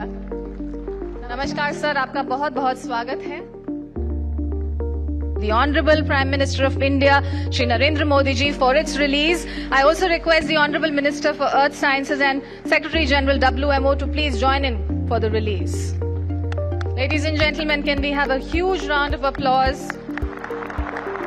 नमस्कार सर, आपका बहुत बहुत स्वागत है। The Honorable Prime Minister of India, Shri Narendra Modi ji, for its release. I also request the Honorable Minister for Earth Sciences and Secretary General WMO to please join in for the release. Ladies and gentlemen, can we have a huge round of applause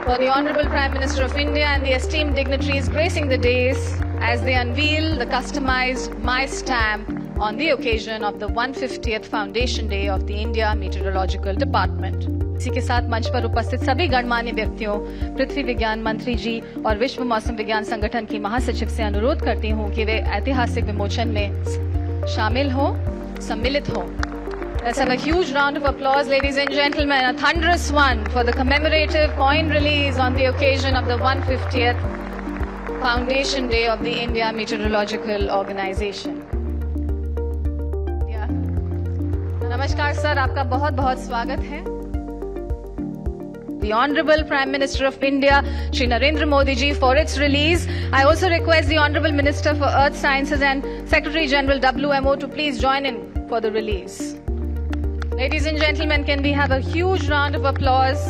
for the Honorable Prime Minister of India and the esteemed dignitaries gracing the dais as they unveil the customized My Stamp on the occasion of the 150th Foundation Day of the India Meteorological Department. इसी के साथ मंच पर उपस्थित सभी गणमान्य व्यक्तियों, पृथ्वी विज्ञान मंत्री जी और विश्व मौसम विज्ञान संगठन की महासचिव से अनुरोध करती हूं कि वे ऐतिहासिक विमोचन में शामिल हो, सम्मिलित हो। Let's have a huge round of applause, ladies and gentlemen, a thunderous one for the commemorative coin release on the occasion of the 150th Foundation Day of the India Meteorological Organization. नमस्कार sir, आपका बहुत बहुत स्वागत है। The Honorable Prime Minister of India, Shri Narendra Modi ji, for its release. I also request the Honorable Minister for Earth Sciences and Secretary General WMO to please join in for the release. Ladies and gentlemen, can we have a huge round of applause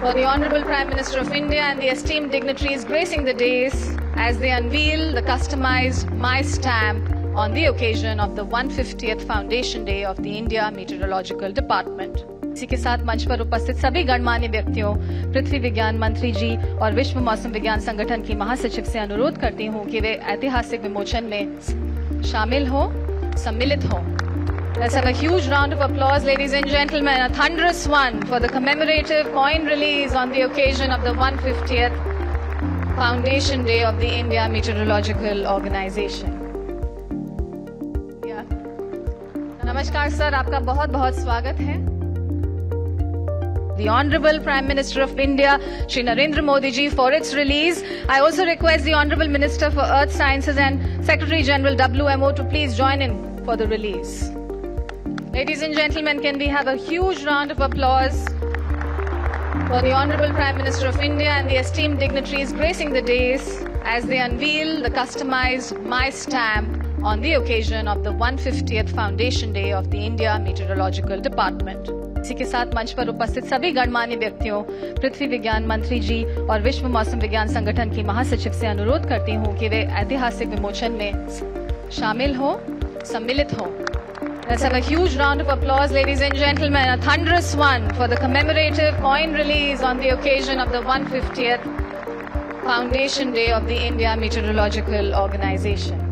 for the Honorable Prime Minister of India and the esteemed dignitaries gracing the dais as they unveil the customized My Stamp on the occasion of the 150th Foundation Day of the India Meteorological Department. इसी के साथ मंच पर उपस्थित सभी गणमान्य व्यक्तियों, पृथ्वी विज्ञान मंत्री जी और विश्व मौसम विज्ञान संगठन की महासचिव से अनुरोध करती हूं कि वे ऐतिहासिक विमोचन में शामिल हो, सम्मिलित हो। Let's have a huge round of applause, ladies and gentlemen, a thunderous one for the commemorative coin release on the occasion of the 150th Foundation Day of the India Meteorological Organization. नमस्कार sir, आपका बहुत बहुत स्वागत है। The Honorable Prime Minister of India, Shri Narendra Modi ji, for its release. I also request the Honorable Minister for Earth Sciences and Secretary General WMO to please join in for the release. Ladies and gentlemen, can we have a huge round of applause for the Honorable Prime Minister of India and the esteemed dignitaries gracing the dais as they unveil the customized My Stamp on the occasion of the 150th Foundation Day of the India Meteorological Department. इसी के साथ मंच पर उपस्थित सभी गणमान्य व्यक्तियों, पृथ्वी विज्ञान मंत्री जी और विश्व मौसम विज्ञान संगठन की महासचिव से अनुरोध करती हूं कि वे ऐतिहासिक विमोचन में शामिल हो, सम्मिलित हो। Let's have a huge round of applause, ladies and gentlemen, a thunderous one for the commemorative coin release on the occasion of the 150th Foundation Day of the India Meteorological Organization.